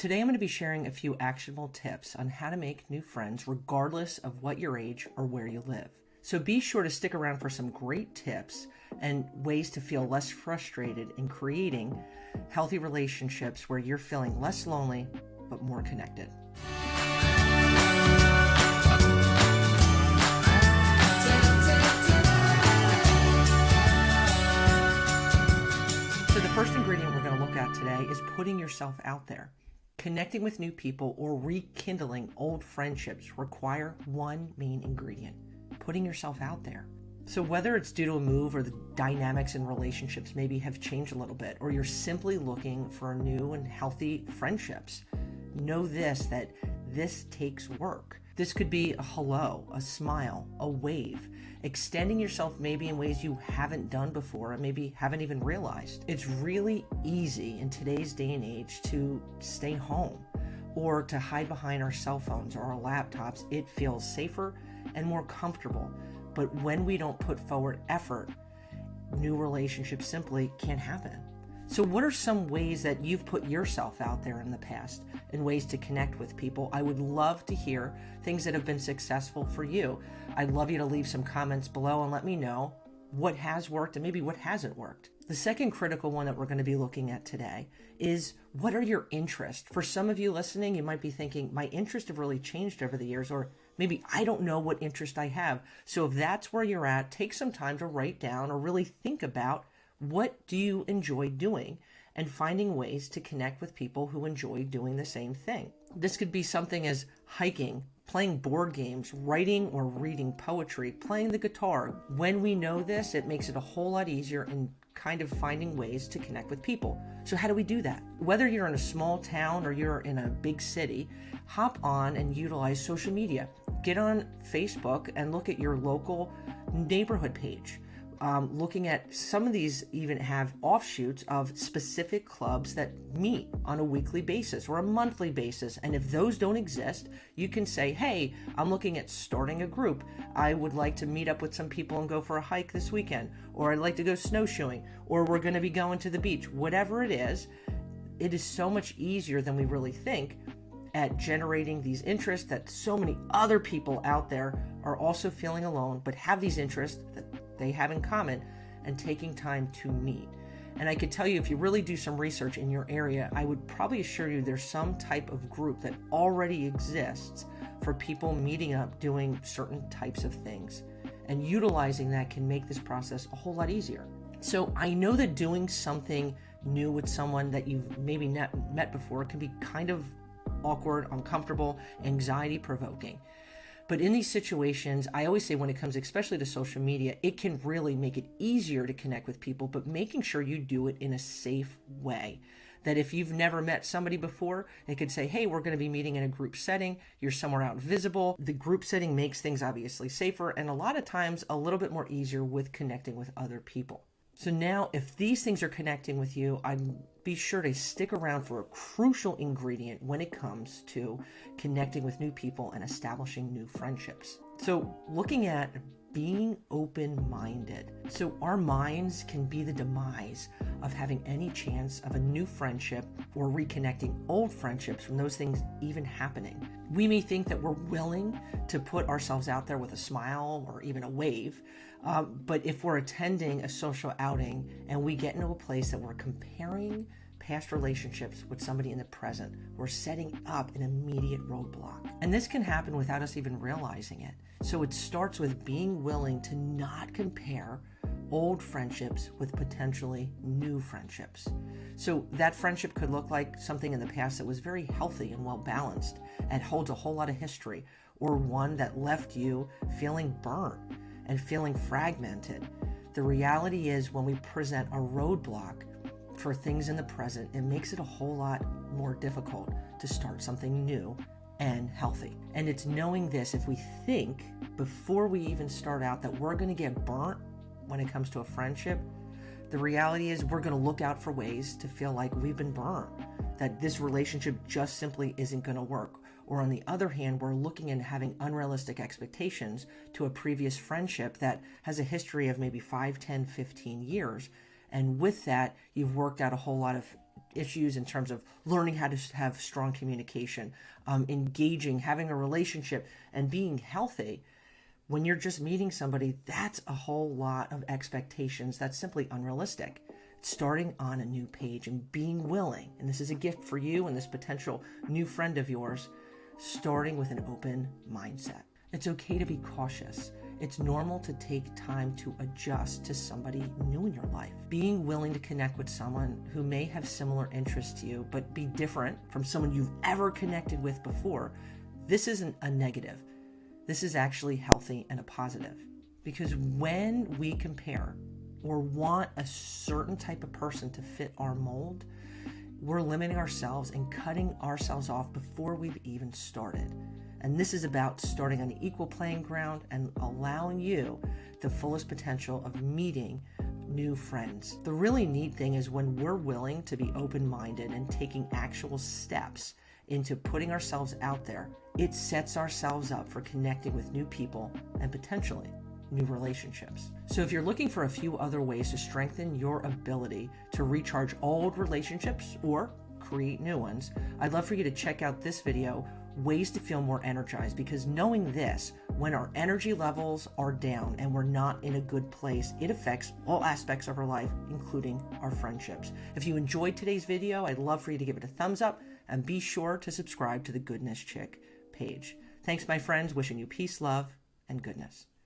Today I'm going to be sharing a few actionable tips on how to make new friends regardless of what your age or where you live. So be sure to stick around for some great tips and ways to feel less frustrated in creating healthy relationships where you're feeling less lonely but more connected. So the first ingredient we're going to look at today is putting yourself out there. Connecting with new people or rekindling old friendships require one main ingredient: putting yourself out there. So whether it's due to a move or the dynamics in relationships maybe have changed a little bit, or you're simply looking for new and healthy friendships, know that this takes work. This could be a hello, a smile, a wave, extending yourself maybe in ways you haven't done before and maybe haven't even realized. It's really easy in today's day and age to stay home or to hide behind our cell phones or our laptops. It feels safer and more comfortable. But when we don't put forward effort, new relationships simply can't happen. So what are some ways that you've put yourself out there in the past and ways to connect with people? I would love to hear things that have been successful for you. I'd love you to leave some comments below and let me know what has worked and maybe what hasn't worked. The second critical one that we're going to be looking at today is, what are your interests? For some of you listening, you might be thinking, my interests have really changed over the years, or maybe I don't know what interest I have. So if that's where you're at, take some time to write down or really think about, what do you enjoy doing, and finding ways to connect with people who enjoy doing the same thing. This could be something as hiking, playing board games, writing or reading poetry, playing the guitar. When we know this, it makes it a whole lot easier in kind of finding ways to connect with people. So how do we do that? Whether you're in a small town or you're in a big city, hop on and utilize social media. Get on Facebook and look at your local neighborhood page. Looking at some of these even have offshoots of specific clubs that meet on a weekly basis or a monthly basis. And if those don't exist, you can say, hey, I'm looking at starting a group. I would like to meet up with some people and go for a hike this weekend, or I'd like to go snowshoeing, or we're going to be going to the beach. Whatever it is so much easier than we really think at generating these interests that so many other people out there are also feeling alone, but have these interests that they have in common, and taking time to meet. And I could tell you, if you really do some research in your area, I would probably assure you there's some type of group that already exists for people meeting up, doing certain types of things. And utilizing that can make this process a whole lot easier. So I know that doing something new with someone that you've maybe not met before can be kind of awkward, uncomfortable, anxiety provoking. But in these situations, I always say, when it comes especially to social media, it can really make it easier to connect with people, but making sure you do it in a safe way. That if you've never met somebody before, they could say, hey, we're going to be meeting in a group setting. You're somewhere out visible. The group setting makes things obviously safer and a lot of times a little bit more easier with connecting with other people. So now, if these things are connecting with you, I'd be sure to stick around for a crucial ingredient when it comes to connecting with new people and establishing new friendships. So looking at being open-minded. So our minds can be the demise of having any chance of a new friendship or reconnecting old friendships from those things even happening. We may think that we're willing to put ourselves out there with a smile or even a wave, but if we're attending a social outing and we get into a place that we're comparing past relationships with somebody in the present, we're setting up an immediate roadblock. And this can happen without us even realizing it. So it starts with being willing to not compare old friendships with potentially new friendships. So that friendship could look like something in the past that was very healthy and well balanced and holds a whole lot of history, or one that left you feeling burnt and feeling fragmented. The reality is, when we present a roadblock for things in the present, it makes it a whole lot more difficult to start something new and healthy. And it's knowing this, if we think before we even start out that we're going to get burnt when it comes to a friendship, the reality is we're going to look out for ways to feel like we've been burnt, that this relationship just simply isn't going to work. Or on the other hand, we're looking and having unrealistic expectations to a previous friendship that has a history of maybe 5, 10, 15 years. And with that, you've worked out a whole lot of issues in terms of learning how to have strong communication, engaging, having a relationship, and being healthy. When you're just meeting somebody, that's a whole lot of expectations that's simply unrealistic. Starting on a new page and being willing, and this is a gift for you and this potential new friend of yours, starting with an open mindset. It's okay to be cautious. It's normal to take time to adjust to somebody new in your life. Being willing to connect with someone who may have similar interests to you, but be different from someone you've ever connected with before, this isn't a negative. This is actually healthy and a positive. Because when we compare or want a certain type of person to fit our mold, we're limiting ourselves and cutting ourselves off before we've even started. And this is about starting on an equal playing ground and allowing you the fullest potential of meeting new friends. The really neat thing is when we're willing to be open-minded and taking actual steps into putting ourselves out there, it sets ourselves up for connecting with new people and potentially new relationships. So if you're looking for a few other ways to strengthen your ability to recharge old relationships or create new ones, I'd love for you to check out this video, Ways to Feel More Energized, because knowing this, when our energy levels are down and we're not in a good place, it affects all aspects of our life, including our friendships. If you enjoyed today's video, I'd love for you to give it a thumbs up and be sure to subscribe to the Goodness Chick page. Thanks, my friends. Wishing you peace, love, and goodness.